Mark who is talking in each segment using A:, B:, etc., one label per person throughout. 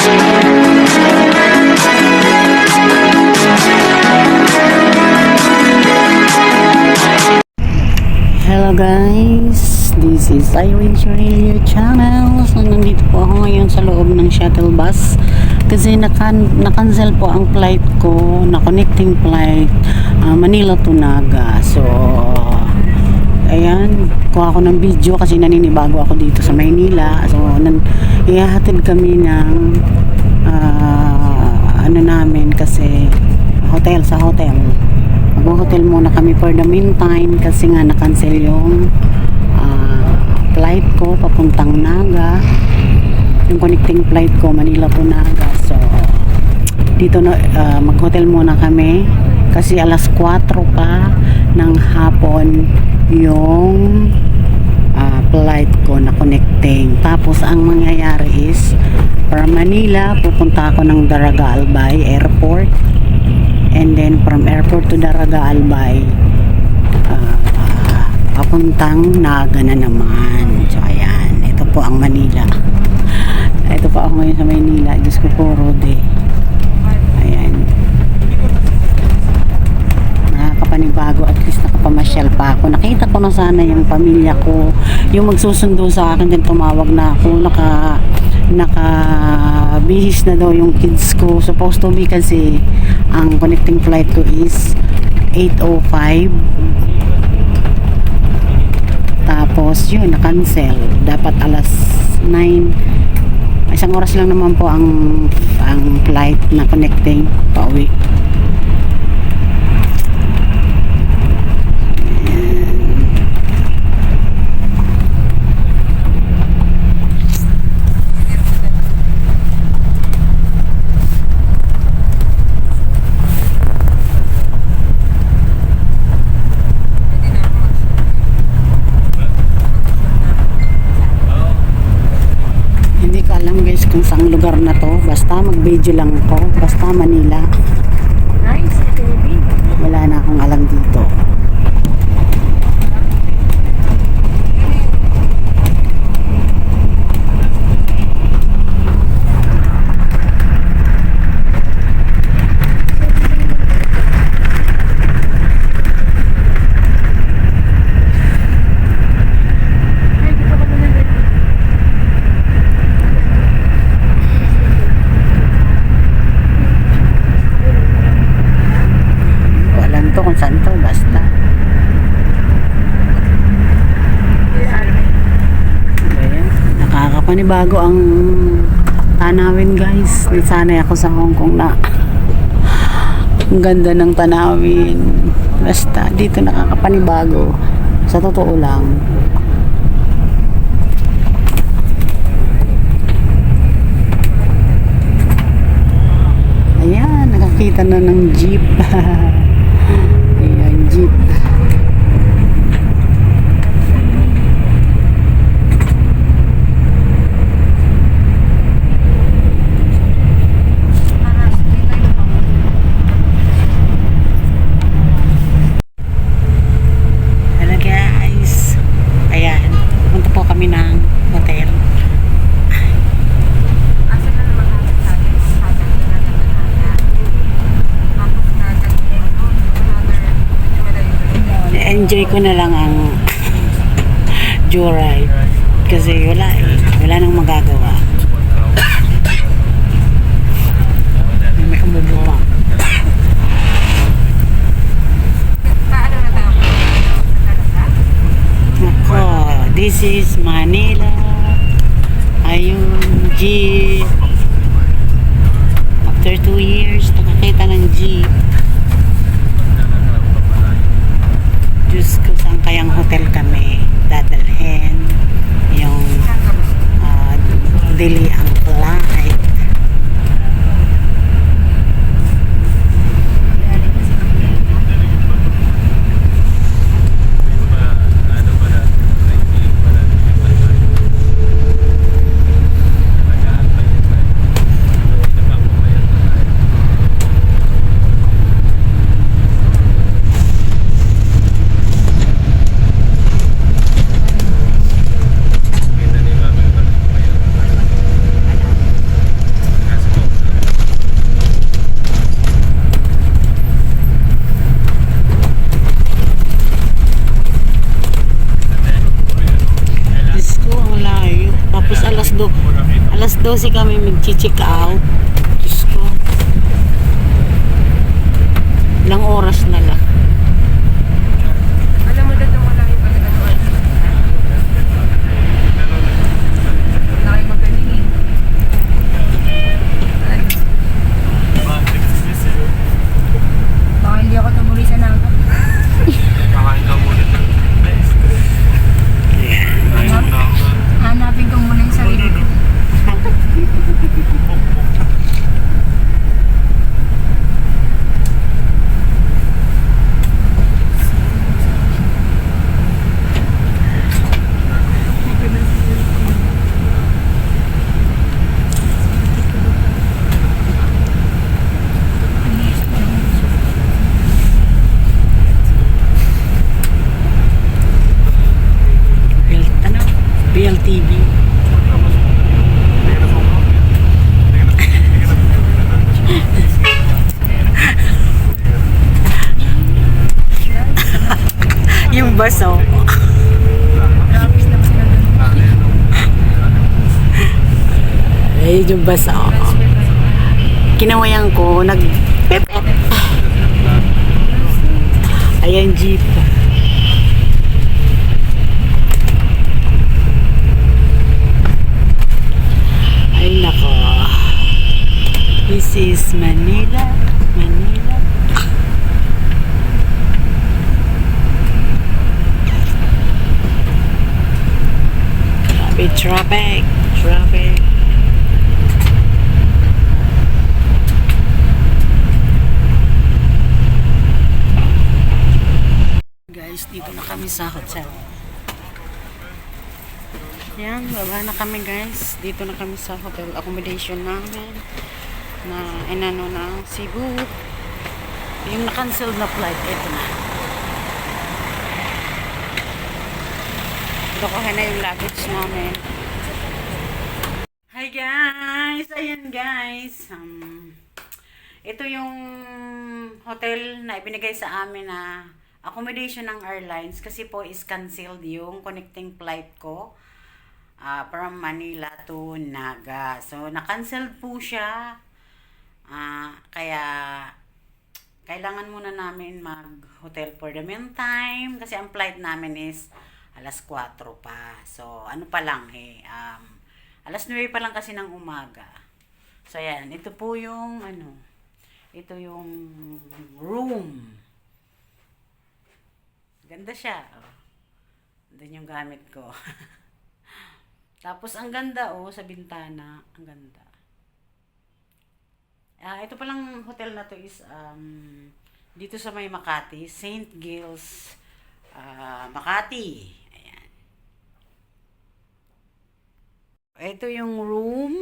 A: Hello guys, this is Irene Shirley channel. So nandito po ako ngayon sa loob ng shuttle bus kasi na-cancel po ang flight ko, na connecting flight Manila to Naga. So ayan, kuha ako ng video kasi naninibago ako dito sa Maynila. So ihahatid kami ng ano namin kasi hotel, sa hotel. Mag-hotel muna kami for the meantime kasi nga na-cancel yung flight ko papuntang Naga, yung connecting flight ko Manila to Naga. So dito na mag-hotel muna kami kasi alas 4 pa ng hapon yung flight ko na connecting. Tapos ang mangyayari is from Manila pupunta ako ng Daraga Albay Airport, and then from airport to Daraga Albay papuntang Naga na naman. So ayan, ito po ang Manila. Ito po ako ngayon sa Maynila. Diyos ko po, Rode. Ayan, nakakapanibago, at least nakapamasyal pa ako. Nakita ko na sana yung pamilya ko, yung magsusundo sa akin, din tumawag na ako. Bihis na daw yung kids ko. Supposed to be kasi ang connecting flight ko is 8:05, tapos yun na-cancel, dapat alas 9. Isang oras lang naman po ang flight na connecting pauwi. Kung saang lugar na to, basta mag-video lang ko, basta Manila.
B: Nice, baby.
A: Wala na akong alam dito. Kung saan to, basta ayan, nakakapanibago ang tanawin guys. Sanay ako sa Hong Kong na ang ganda ng tanawin, basta dito nakakapanibago sa totoo lang. Ayan, nakakita na ng jeep. Ayan, jeep. Hello guys. Ayan, punta po kami ng hotel. Enjoy ko na lang ang joyride kasi wala nang magagawa. May umubuwa. Ako, this is Manila. Ayun, jeep. After 2 years nakakita ng jeep. Diyos ko, saan kayang hotel kami dadalhin yung dili ang flight. alas 12 kami mag-check out. Diyos ko. Ilang oras na lang.
B: Alam mo dito wala yung pagkakatuan. Wala kayong magaling eh. Baka hindi ako tumuli sa nangka. Hanapin ko muna yung sarili ko.
A: Ano? BLTV. Yung baso.
B: Promise na sila doon.
A: Ay, yung baso. Kinawayan ko, nag-pipit. Ayan, jeep. Ay, nako. This is Manila. Manila. Traffic. Traffic. Guys, dito na kami sa hotel. Yan, baba na kami guys. Dito na kami sa hotel accommodation namin na inano ng Cebu. Yung na-cancel na flight, ito na. Nakuha na yung luggage namin. Hi guys! Ayan guys. Ito yung hotel na ibinigay sa amin na accommodation ng airlines kasi po is canceled yung connecting flight ko from Manila to Naga. So, na-cancelled po siya. Kaya kailangan muna namin mag-hotel for the meantime kasi ang flight namin is alas 4 pa. So, ano pa lang alas 9 pa lang kasi ng umaga. So, ayan. Ito po yung, ito yung room. Ganda siya. Doon yung gamit ko. Tapos, ang ganda, sa bintana. Ang ganda. Ito palang hotel na to is, dito sa may Makati. St. Giles, Makati. Ito yung room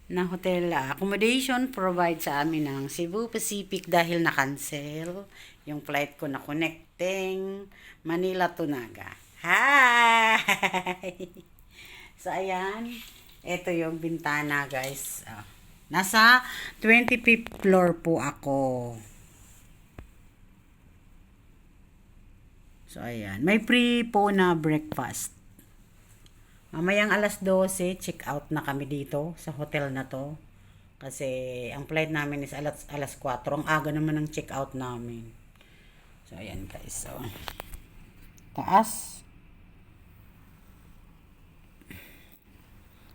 A: na hotel accommodation provide sa amin ng Cebu Pacific dahil na-cancel yung flight ko na connecting Manila to Naga. Hi! So, ayan. Ito yung bintana, guys. Nasa 25th floor po ako. So, ayan. May free po na breakfast. Mamayang alas 12, check out na kami dito sa hotel na to. Kasi ang flight namin is alas 4. Ang aga naman ng check out namin. So, ayan guys. So, taas.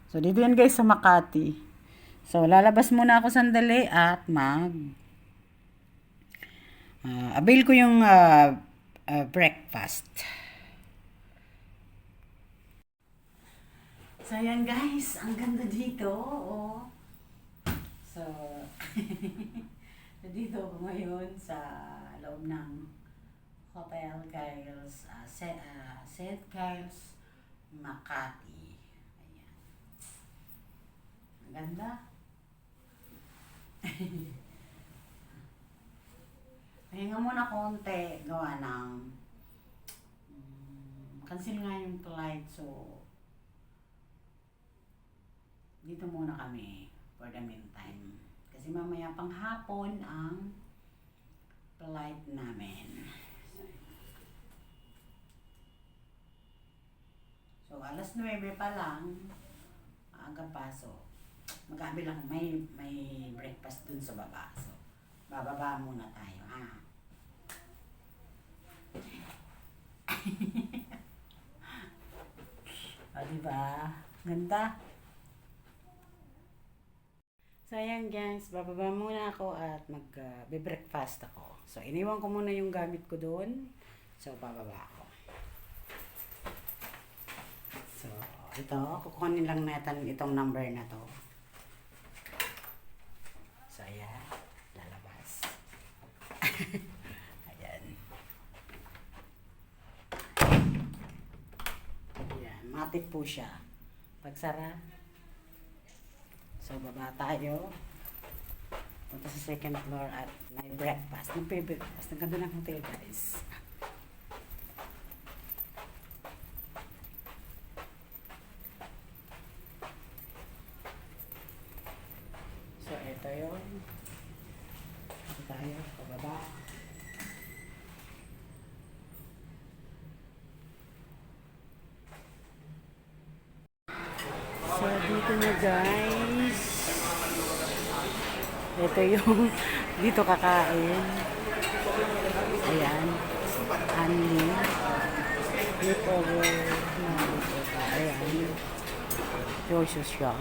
A: So, dito yan guys sa Makati. So, lalabas muna ako sandali at avail ko yung breakfast. So, ayan guys, ang ganda dito, So, dito ako ngayon sa loob ng Hotel Giles, St. Giles, Makati. Ayan. Ang ganda. Pahinga muna konti, gawa ng cancel nga yung flight, so dito muna kami for the meantime. Kasi mamaya pang hapon ang flight namin. So, alas 9 pa lang. Hanggang paso. Magabi lang, may breakfast dun sa baba. So, bababa muna tayo, ha? O, diba? Ganda. So, ayan guys, bababa muna ako at mag-breakfast ako. So, iniwan ko muna yung gamit ko doon. So, bababa ako. So, ito, kukunin lang natin itong number na to. So, ayan, lalabas. Ayan. Ayan, matik po siya. Pagsara. So, baba tayo. Punta sa second floor at may breakfast. Nagpe-breakfast. Ang ganda ng hotel, guys. So, ito yun. Ito tayo. Pababa. So, dito na guys. Ito yung dito kakain. Ayan. Honey. Lipover. Ayan. Choices siya.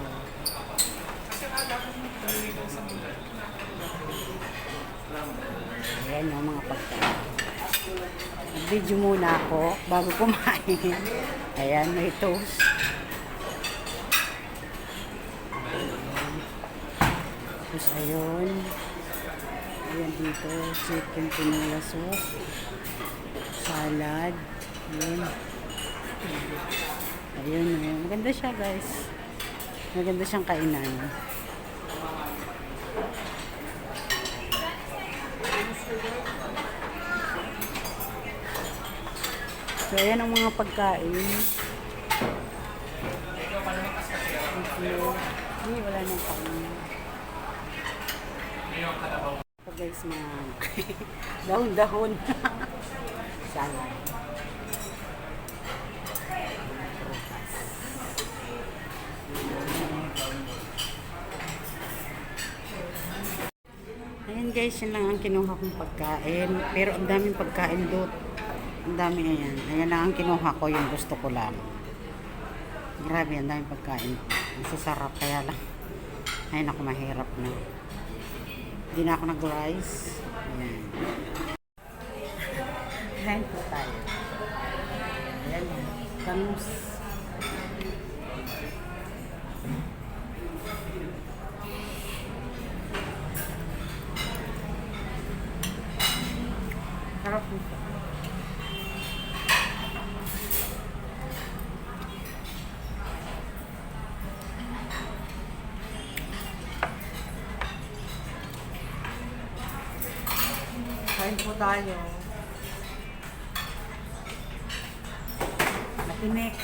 A: Ayan yung mga pagkain. Video muna ako bago kumain. Ayan, may toast. Tapos ayun. Ayan dito, chicken tinola soup. Salad. Ayan. Ayun, ayun. Maganda siya guys. Maganda siyang kainan. So, ayan ang mga pagkain. Hindi, wala nang pang. So guys, mga dahon-dahon. Salad. Ayan guys, yun lang ang kinuha kong pagkain. Pero ang daming pagkain doon. Ang dami ayan. Ayan lang ang kinuha ko, yung gusto ko lang. Grabe, ang daming pagkain. Ang sasarap, kaya lang. Ayun ako, mahirap na. Hindi na ako nag-rice. Ayan. Kain po tayo. Ayan. Bangus. Sarap nito. Kain po tayo. Matinik.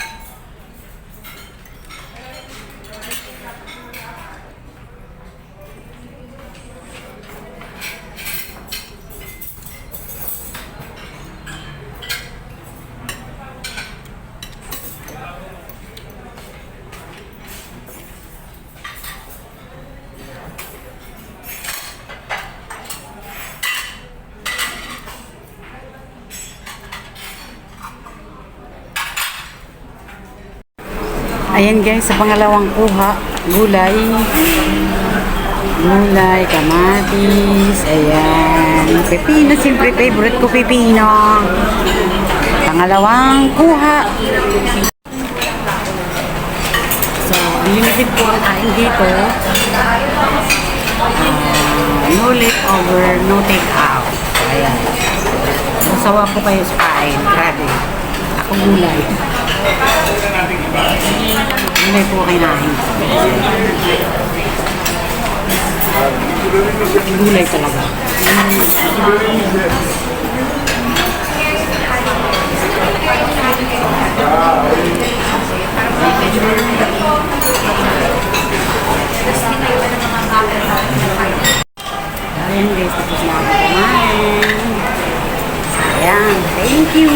A: Ayan guys, sa pangalawang kuha, gulay. Gulay, kamatis, ayan. Pepino, siyempre favorite ko pepino. Pangalawang kuha. So, unlimited po ang kain dito. No leftover, no take out. Ayan. Masawa po kayo sa kain. Grabe. Ako gulay. Gulay po kinain. Gulay talaga. Ayan guys, tapos na ako kumain. Ayan, thank you.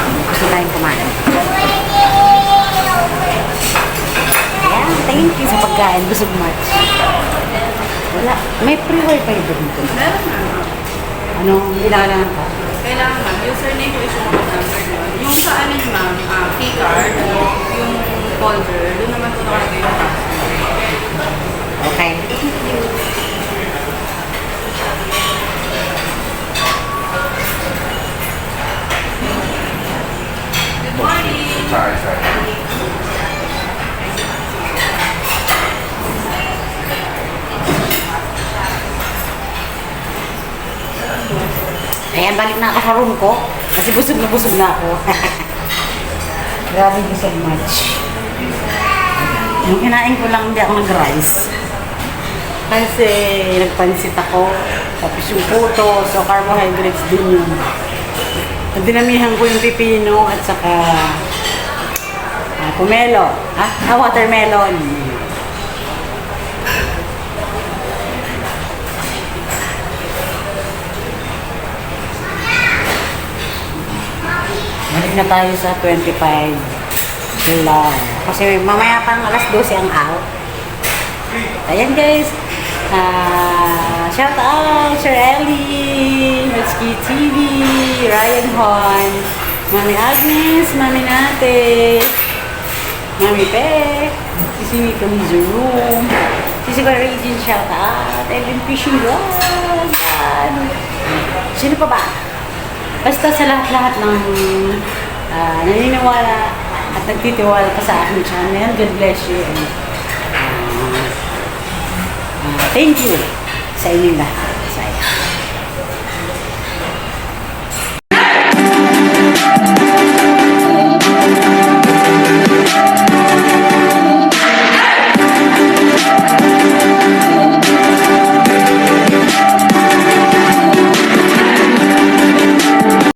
A: Gusto tayong kumain. Thank you sa pagkain. Busog much. Wala. May free wifi doon.
C: Meron na.
A: Ano? Kailangan ka?
C: Kailangan ma'am, username ko is yung number doon. Yung sa ano yun ma'am, keycard, yung folder, doon naman po nakalagay yung password.
A: Okay.
C: Good morning!
D: Sorry.
A: Ayan, balik na ako sa room ko. Kasi busog na ako. Grabe, busog much. Yung kinain ko lang, hindi ako nag-rice. Kasi nagpansit ako. Tapos yung puto, so carbohydrates din yun. Dinamihan ko yung pipino at saka pomelo. Watermelon. Balik na tayo sa 25 July. Kasi mamaya pang alas 12 ang out. Ayan guys. Shout out Sir Ellie, HK TV, Ryan Hon, Mami Agnes, Mami Nate, Mami Pe, Sisi Mika Mizuroom, Sisi Regine, shout out, Ellen Fishing Vlog, sino pa ba? Basta sa lahat-lahat ng naniniwala at nagtitiwala pa sa aking channel, God bless you. And, thank you sa inyong lahat.